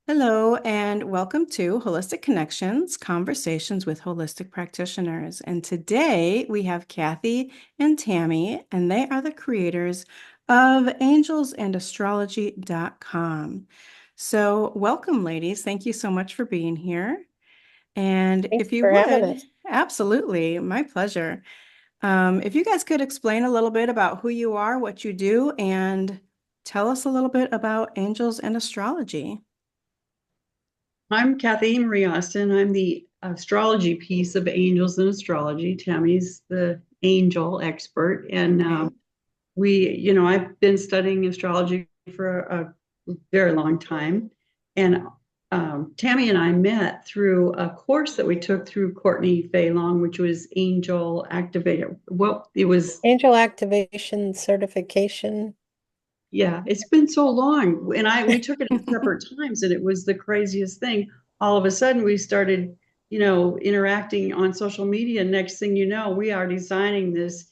Hello, and welcome to Holistic Connections, Conversations with Holistic Practitioners. And today we have Kathy and Tammy, and they are the creators of angelsandastrology.com. So, welcome, ladies. Thank you so much for being here. And Thanks if you for having would, us. absolutely, my pleasure. If you guys could explain a little bit about who you are, what you do, and tell us a little bit about Angels and Astrology. I'm Kathy Marie Austin. I'm the astrology piece of Angels and Astrology. Tammy's the angel expert. And Okay. I've been studying astrology for a very long time. And Tammy and I met through a course that we took through Courtney Fay Long, which was Angel Activator. Well, it was, Angel activation certification. yeah, it's been so long. And we took it at separate times, and it was the craziest thing. All of a sudden, we started, interacting on social media. Next thing you know, we are designing this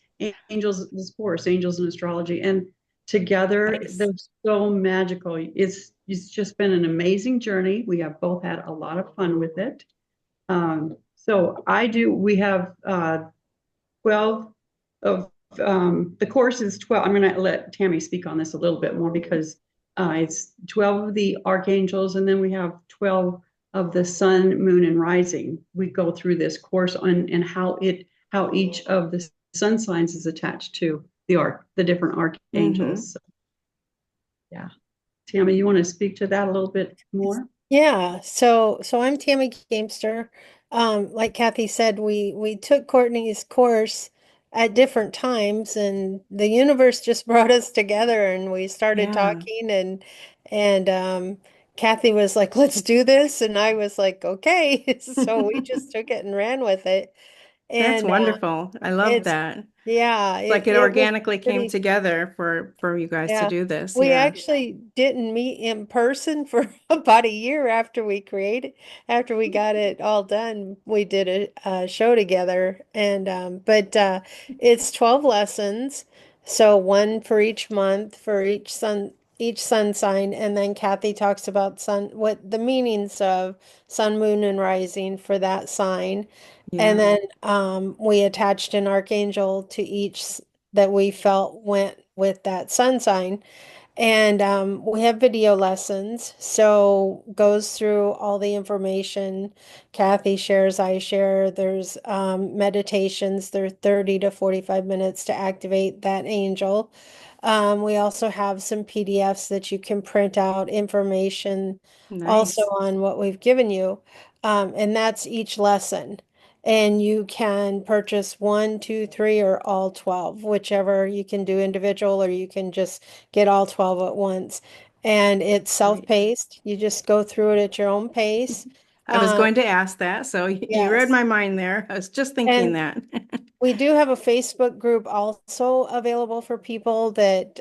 course, Angels and Astrology, and together Nice. they're so magical. It's just been an amazing journey. We have both had a lot of fun with it. We have 12 of the course is 12. I'm going to let Tammy speak on this a little bit more because it's 12 of the archangels, and then we have 12 of the sun, moon, and rising. We go through this course on and how each of the sun signs is attached to the different Mm-hmm. archangels. So, yeah. Tammy, you want to speak to that a little bit more? Yeah, so I'm Tammy Gamester. Like Kathy said, we took Courtney's course at different times, and the universe just brought us together, and we started Yeah, talking, and Kathy was like, "Let's do this," and I was like, "Okay." So we just took it and ran with it, that's and wonderful. I love it's that. yeah, Like it it was organically came pretty. together for you guys to Yeah, do this. we Yeah. actually didn't meet in person for about a year after we got it all done. We did a show together, and but it's 12 lessons, so one for each month for each sun sign, and then Kathy talks about what the meanings of sun, moon, and rising for that sign. And Yeah. then we attached an archangel to that we felt went with that sun sign. And we have video lessons, so goes through all the information. Kathy shares, I share. There's meditations. They're 30 to 45 minutes to activate that angel. We also have some PDFs that you can print out information also Nice. on what we've given you. And that's each lesson. And you can purchase one, two, three, or all 12, whichever you can do individual, or you can just get all 12 at once. And it's Great. self-paced. You just go through it at your own pace. I was Um, going to ask that, so you read yes. my mind there. I was just thinking And that. we do have a Facebook group also available for people that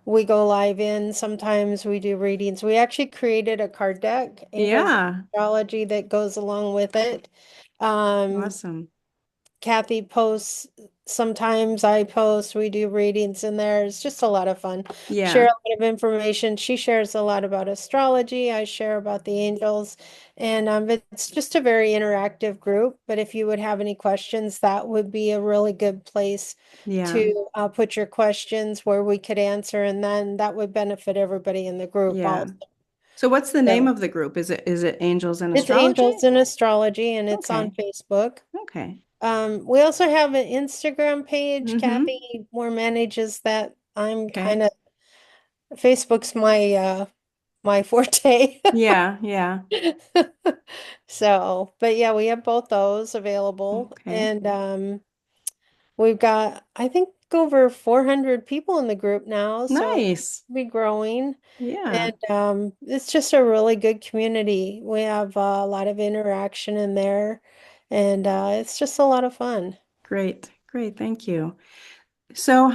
we go live in. Sometimes we do readings. We actually created a card deck, Angels of Yeah. Astrology, that goes along with it. Um, Awesome. Kathy posts, sometimes I post, we do readings in there. It's just a lot of fun. Share Yeah. a lot of information. She shares a lot about astrology. I share about the angels. And it's just a very interactive group. But if you would have any questions, that would be a really good place Yeah. to put your questions where we could answer. And then that would benefit everybody in the group Yeah. also. So what's the name So of the group? Is it Angels and it's Astrology? Angels in Astrology, and it's on Okay. Facebook. Okay. We also have an Instagram page. Mm-hmm. Kathy more manages that. I'm kind Okay. of Facebook's my forte. Yeah, yeah. So, but yeah, we have both those available, Okay. and we've got I think over 400 people in the group now, so Nice. we're growing, Yeah. and it's just a really good community. We have a lot of interaction in there, and it's just a lot of fun. Great. Great. Thank you. So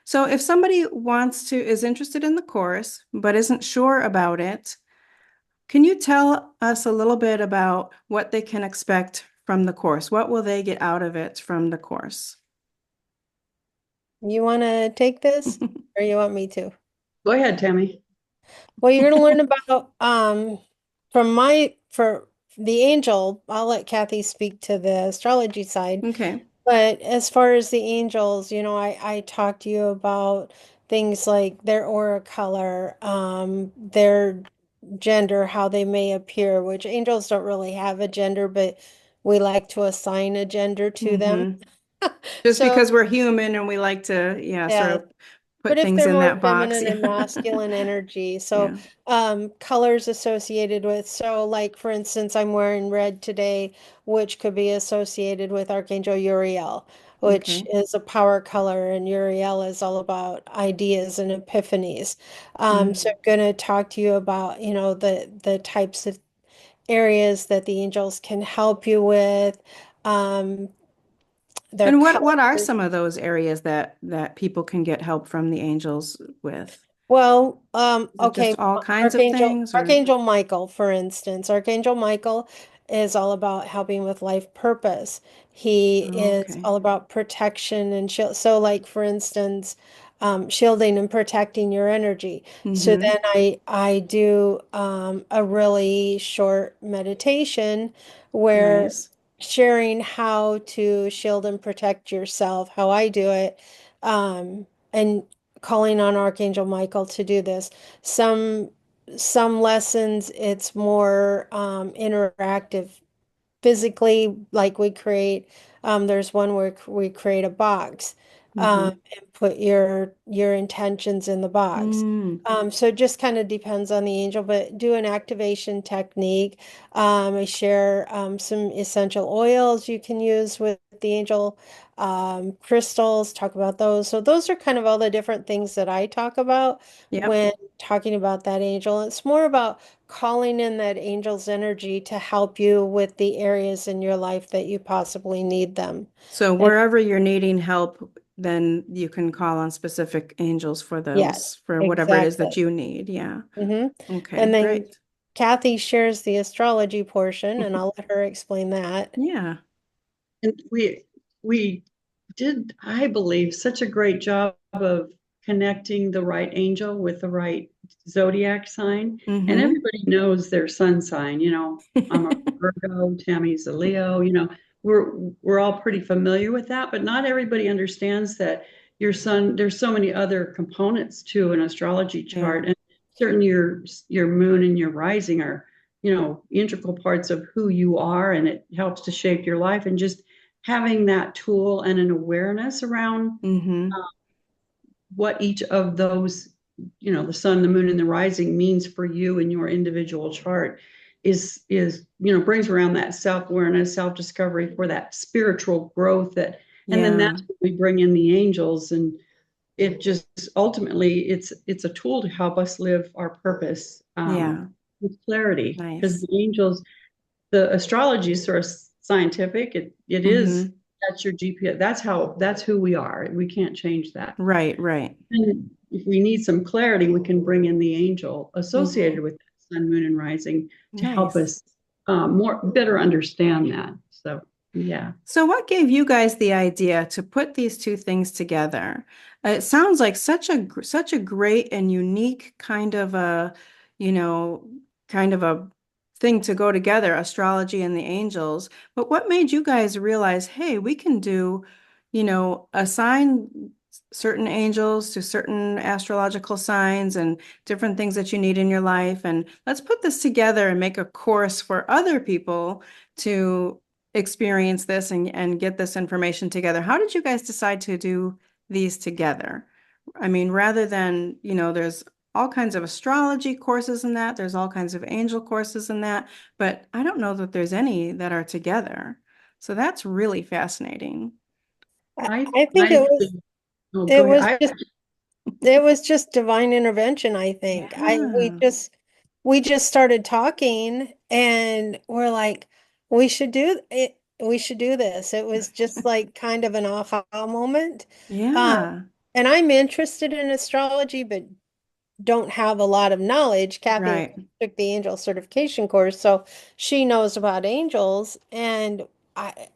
so if somebody is interested in the course, but isn't sure about it, can you tell us a little bit about what they can expect from the course? What will they get out of it from the course? You want to take this or you want me to? Go ahead, Tammy. Well, you're going to learn about for the angel, I'll let Kathy speak to the astrology side. Okay. But as far as the angels, I talked to you about things like their aura color, their gender, how they may appear, which angels don't really have a gender, but we like to assign a gender to them. Mm-hmm. Just So, because we're human and we like to, yeah, sort yeah, of but put if things they're in more that box. feminine Yeah. and masculine energy, so Yeah. colors associated with, so like for instance, I'm wearing red today, which could be associated with Archangel Uriel, which Okay. is a power color, and Uriel is all about ideas and epiphanies. So Mm. I'm going to talk to you about, the types of areas that the angels can help you with, um, their And what are colors. some of those areas that people can get help from the angels with? Well, Is it just okay, all kinds of Archangel things or? Archangel Michael, for instance. Archangel Michael is all about helping with life purpose. He Oh, is okay. all about protection and shield. So, like for instance, shielding and protecting your energy. So Mm-hmm. then I do a really short meditation where Nice. sharing how to shield and protect yourself, how I do it. And calling on Archangel Michael to do this. Some some lessons it's more interactive physically, like we create, there's one where we create a box, Mm-hmm. and put your intentions in the box. Mm. So it just kind of depends on the angel, but do an activation technique. I share some essential oils you can use with the angel, crystals, talk about those. So those are kind of all the different things that I talk about Yep. when talking about that angel. It's more about calling in that angel's energy to help you with the areas in your life that you possibly need them. So And wherever you're needing help, then you can call on specific angels for those, yes, for whatever it is that exactly. you need. Yeah. hmm Okay, And then great. Kathy shares the astrology portion, and I'll let her explain that. Yeah. And we did, I believe, such a great job of connecting the right angel with the right zodiac sign. And Mm-hmm. everybody knows their sun sign. I'm a Virgo, Tammy's a Leo. We're all pretty familiar with that, but not everybody understands that your sun, there's so many other components to an astrology Yeah. chart. And certainly your moon and your rising are, integral parts of who you are, and it helps to shape your life. And just having that tool and an awareness around Mm-hmm. what each of those, the sun, the moon, and the rising means for you in your individual chart is brings around that self-awareness, self-discovery for that spiritual growth. And then Yeah. that's when we bring in the angels, and it just ultimately it's a tool to help us live our purpose, Yeah. with clarity, because Nice. the angels, the astrology is sort of scientific. It is, Mm-hmm. that's your GPS. That's who we are. We can't change that. Right, right. And if we need some clarity, we can bring in the angel Mm-hmm. associated with that sun, moon, and rising to help Nice. us more better understand that. So yeah. So what gave you guys the idea to put these two things together? It sounds like such a great and unique kind of a, you know, kind of a thing to go together, astrology and the angels. But what made you guys realize, hey, we can do, assign certain angels to certain astrological signs and different things that you need in your life, and let's put this together and make a course for other people to experience this and get this information together. How did you guys decide to do these together? I mean, rather than, there's all kinds of astrology courses in that, there's all kinds of angel courses in that, but I don't know that there's any that are together. So that's really fascinating. I, I I think I oh, go it ahead. was just divine intervention, I think. I Yeah, we just started talking and we're like, we should do it, we should do this. It was just like kind of an aha moment. Um, yeah, and I'm interested in astrology, but don't have a lot of knowledge. Kathy, of right. course, took the angel certification course, so she knows about angels. And I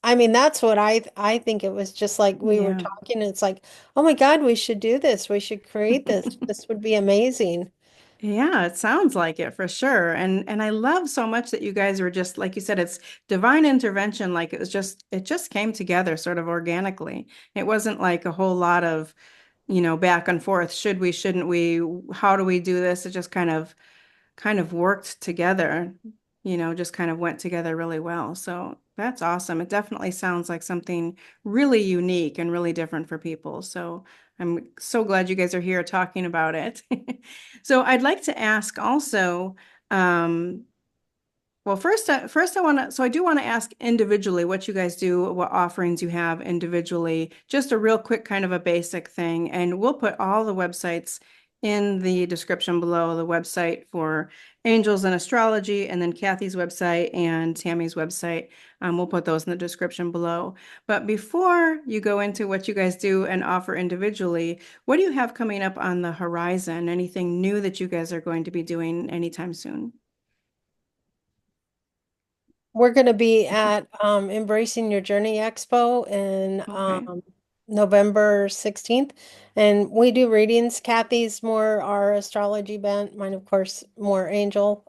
I mean, that's what I think. It was just like we were Yeah. talking, and it's like, oh my God, we should do this. We should create this. This would be amazing. Yeah, it sounds like it for sure. And I love so much that you guys are just like you said, it's divine intervention, like it just came together sort of organically. It wasn't like a whole lot of, back and forth. Should we, shouldn't we? How do we do this? It just kind of worked together, just kind of went together really well. So that's awesome. It definitely sounds like something really unique and really different for people. So I'm so glad you guys are here talking about it. So I'd like to ask also, um, well, first I want to, so I do want to ask individually what you guys do, what offerings you have individually, just a real quick kind of a basic thing. And we'll put all the websites in the description below, the website for Angels and Astrology, and then Kathy's website and Tammy's website. We'll put those in the description below. But before you go into what you guys do and offer individually, what do you have coming up on the horizon? Anything new that you guys are going to be doing anytime soon? We're going to be at Embracing Your Journey Expo in Okay. November 16th. And we do readings. Kathy's more our astrology bent, mine, of course, more Mm-hmm. angel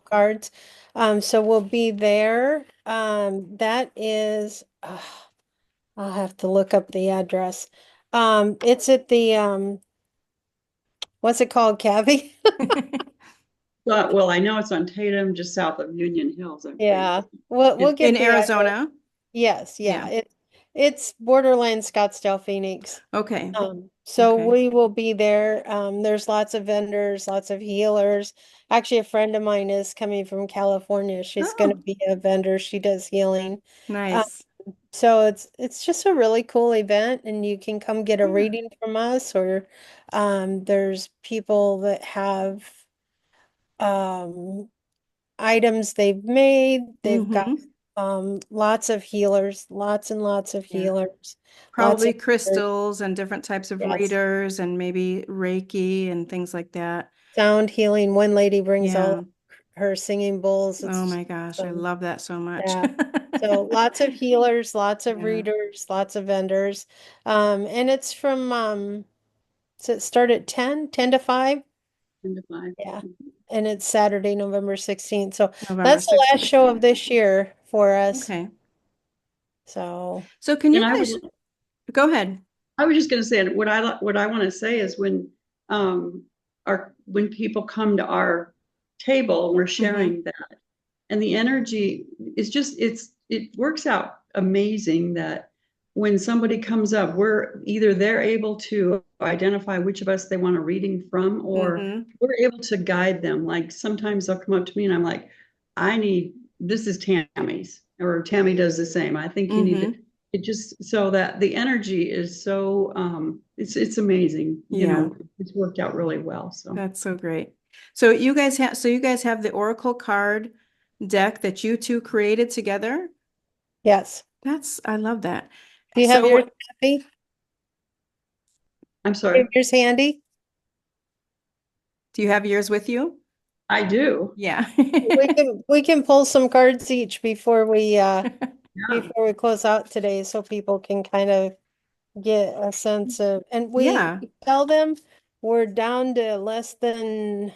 cards. So we'll be there. That is, I'll have to look up the address. It's at the, what's it called, Kathy? Well, I know it's on Tatum, just south of Union Hills, I think. Yeah, we'll In get the address. Arizona? Yes, yeah. Yeah. It's borderline Scottsdale, Phoenix. Okay. So Okay. we will be there. There's lots of vendors, lots of healers. Actually, a friend of mine is coming from California. She's going to Oh, be a vendor. She does healing. Um, nice. so it's just a really cool event, and you can come get a Yeah. reading from us, or there's people that have um items they've made. They've got Mm-hmm. lots of healers, lots and lots of Yeah. healers, lots Probably of crystals and different types of yes, readers and maybe Reiki and things like that. sound healing. One lady brings all Yeah. of her singing bowls. Oh It's my gosh, I awesome. love that so much. Yeah. So lots of healers, lots of Yeah. readers, lots of vendors. And it's from so it start at 10 to 5? 10 to 5. Yeah. And it's Saturday, November 16th. So November that's the last 16th. show of this year for us. Okay. So So can And you guys go ahead? I was just going to say, what I want to say is um, when people come to our table, we're Mm-hmm. sharing that, and the energy is it works out amazing that when somebody comes up, we're either they're able to identify which of us they want a reading from, or Mm-hmm. we're able to guide them. Like sometimes they'll come up to me and I'm like, I need this is Tammy's, or Tammy does the same. I think you need to. Mm-hmm. It just so that the energy is so it's amazing. Yeah. It's worked out really well. So That's so great. So you guys have the Oracle card deck that you two created together? yes. I love that. Do you have So yours, what Kathy? I'm Do you sorry. have yours handy? do you have yours with you? I do. Yeah. We can pull some cards each Yeah. before we close out today so people can kind of get a sense of, and Yeah. we tell them we're down to less than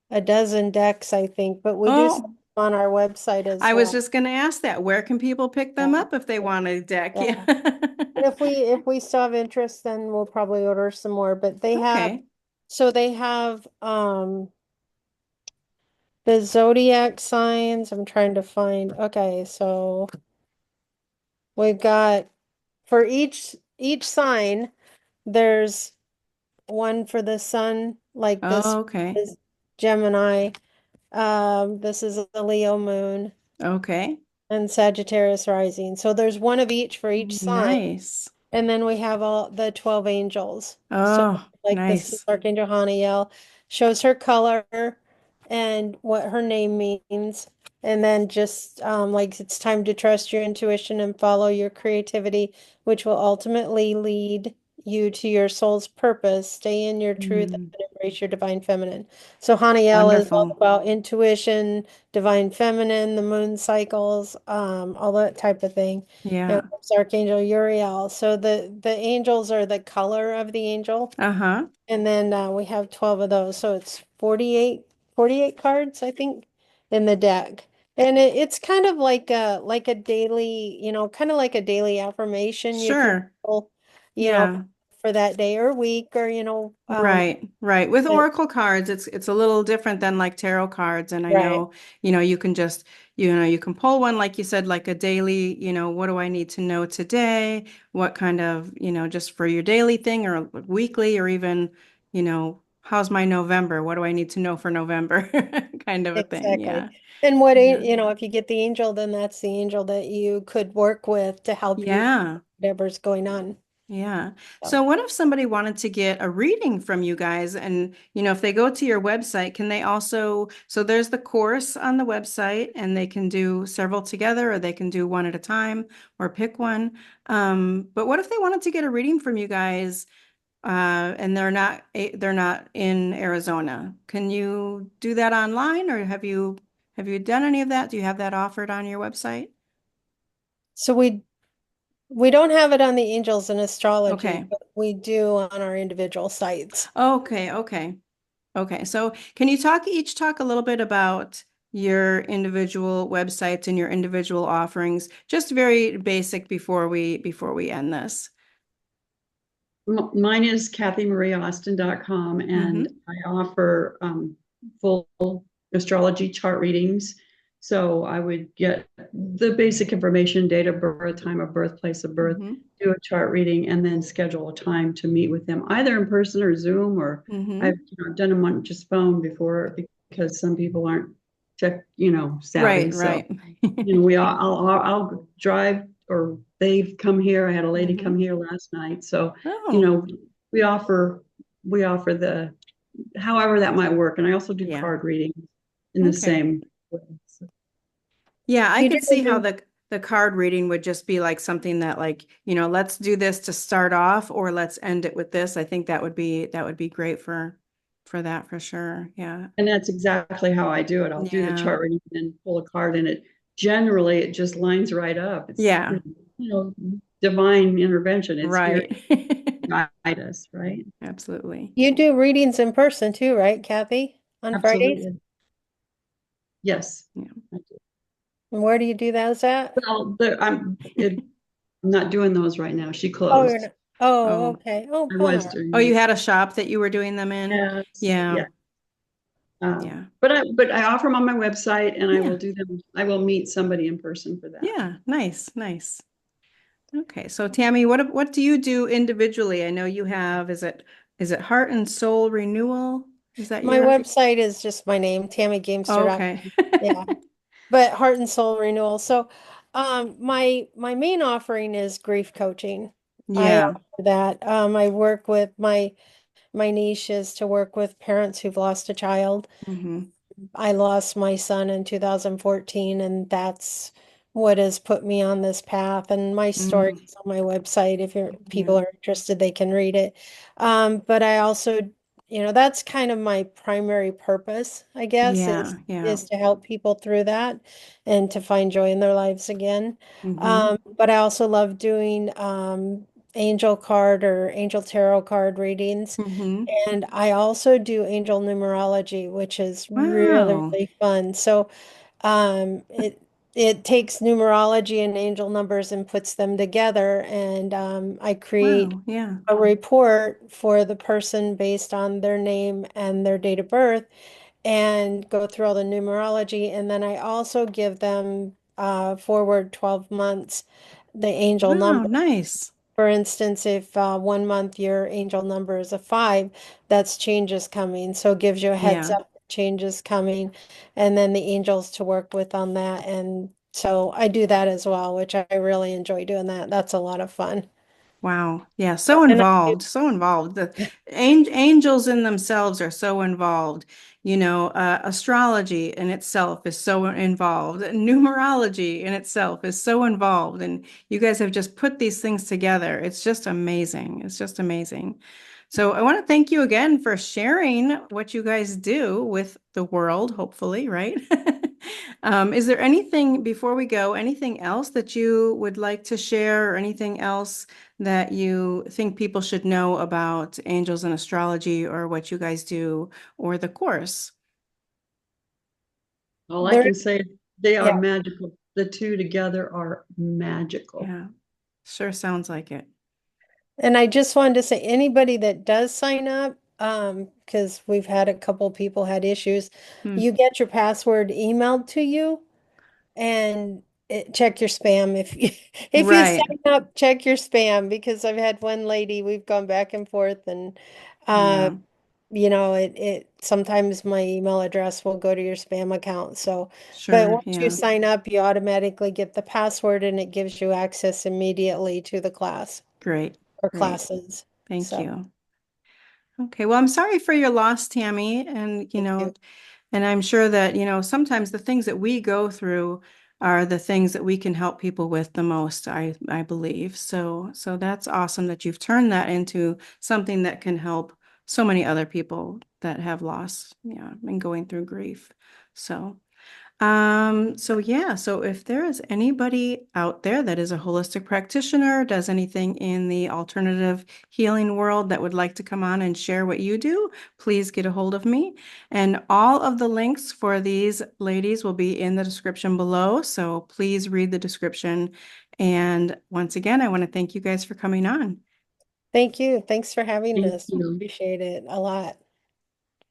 a dozen decks, I think, but we do sell Oh, them on our website as I was well. just going to ask that. Where can people pick them Yeah. up if they want a deck? Yeah. Yeah. And if we still have interest, then we'll probably order some more. But Okay. they have the zodiac signs. I'm trying to find. Okay, so we've got for each sign, there's one for the sun, like this Oh, okay. is Gemini. This is a Leo moon Okay. and Sagittarius rising. So there's one of each for each sign. Nice. And then we have all the 12 angels. So Oh, like this is nice. Archangel Haniel, shows her color and what her name means. And then just like it's time to trust your intuition and follow your creativity, which will ultimately lead you to your soul's purpose. Stay in your truth and Mm, embrace your divine feminine. So Haniel is all Wonderful. about intuition, divine feminine, the moon cycles, all that type of thing. And Yeah. it's Archangel Uriel. So the angels are the color of the angel. Uh-huh. And then we have 12 of those. So it's 48 cards, I think, in the deck. And it's kind of like a daily, kind of like a daily affirmation you can Sure. pull, you know, Yeah. for that day or week or, Right, right. With and- oracle cards, it's a little different than like tarot cards. And I right. know, you can just, you can pull one, like you said, like a daily, what do I need to know today? What kind of, just for your daily thing or weekly or even, how's my November? What do I need to know for November? Kind of a thing. Exactly. Yeah. And what, Yeah. if you get the angel, then that's the angel that you could work with to help you Yeah. whatever's going on. Yeah. So. So what if somebody wanted to get a reading from you guys and, if they go to your website, can they also, so there's the course on the website and they can do several together or they can do one at a time or pick one. But what if they wanted to get a reading from you guys and they're not in Arizona? Can you do that online or have you done any of that? Do you have that offered on your website? So we don't have it on the Angels and Astrology, Okay. but we do on our individual sites. Okay, okay. Okay, so can you talk a little bit about your individual websites and your individual offerings? Just very basic before we end this. Mine is kathymariaaustin.com, and Mm-hmm. I offer full astrology chart readings. So I would get the basic information, date of birth, time of birth, place of birth, Mm-hmm. do a chart reading, and then schedule a time to meet with them, either in person or Zoom, or Mm-hmm. I've done them on just phone before because some people aren't tech, savvy. Right, So right. I'll drive, or they've come here. I had a lady Mm-hmm. come here last night. So, you Oh, know, we offer, the, however that might work. And I also do yeah. card reading in the Okay. same way. So, Yeah, I You do could see how any, the card reading would just be like something that like, let's do this to start off or let's end it with this. I think that would be great for that for sure. Yeah. and that's exactly how I do it. I'll do the Yeah. chart reading and then pull a card, and it just lines right up. It's, Yeah. divine intervention. It's Right. spirit guide us, right? Absolutely. you do readings in person too, right, Kathy? On Fridays? Absolutely. Yes. Yeah. I do. And where do you do those at? Well, I'm not doing those right now. She Oh, you're closed. not. Oh, Oh, okay. Oh, I was bummer. doing oh, you them. had a shop that you were doing them in? Yes. Yeah. Yeah. Uh, Yeah. but I offer them on my website, and I will Yeah. do them. I will meet somebody in person for that. Yeah. Nice. Nice. Okay. So Tammy, what do you do individually? I know you have, is it Heart and Soul Renewal? Is that My your? website is just my name, Oh, okay. tammygamester.com. Yeah. But heart and soul renewal. So, my main offering is grief coaching. I Yeah. offer that. I work with my niche is to work with parents who've lost a child. Hmm. I lost my son in 2014, and that's what has put me on this path. And my story Mm. is on my website. If Yeah. people are interested, they can read it. But I also, that's kind of my primary purpose, I guess, is Yeah. Yeah. is to help people through that and to find joy in their lives again. Hmm. But I also love doing angel card or angel tarot card readings. Hmm. And I also do angel numerology, which is really, Wow. really fun. So it takes numerology and angel numbers and puts them together, and I create Wow. Yeah. a report for the person based on their name and their date of birth, and go through all the numerology, and then I also give them forward 12 months the angel Wow. number. Nice. For instance, if 1 month your angel number is a 5, that's changes coming. So it gives you a heads Yeah. up, changes coming, and then the angels to work with on that. And so I do that as well, which I really enjoy doing that. That's a lot of fun. Wow. Yeah. So And I do, involved. So involved. The angels in themselves are so involved. Astrology in itself is so involved. Numerology in itself is so involved. And you guys have just put these things together. It's just amazing. It's just amazing. So I want to thank you again for sharing what you guys do with the world, hopefully, right? Is there anything before we go, anything else that you would like to share or anything else that you think people should know about angels and astrology or what you guys do or the course? All I There, can say, they are yeah. magical. The two together are magical. Yeah, sure sounds like it. And I just wanted to say, anybody that does sign up, because we've had a couple people had issues, Hmm. you get your password emailed to you, and check your spam if you if you Right. sign up, check your spam because I've had one lady, we've gone back and forth, and uh, Yeah, it sometimes my email address will go to your spam account. So, but sure. once you Yeah. sign up, you automatically get the password, and it gives you access immediately to the class Great. or Great. classes. Thank So. you. Okay, well, I'm sorry for your loss, Tammy. And, Thank you. and I'm sure that, sometimes the things that we go through are the things that we can help people with the most, I believe. So that's awesome that you've turned that into something that can help so many other people that have loss, yeah, and going through grief. So so yeah, so if there is anybody out there that is a holistic practitioner, does anything in the alternative healing world that would like to come on and share what you do, please get a hold of me. And all of the links for these ladies will be in the description below, so please read the description. And once again, I want to thank you guys for coming on. Thank you. Thanks for having Thank us. you. Appreciate it a lot.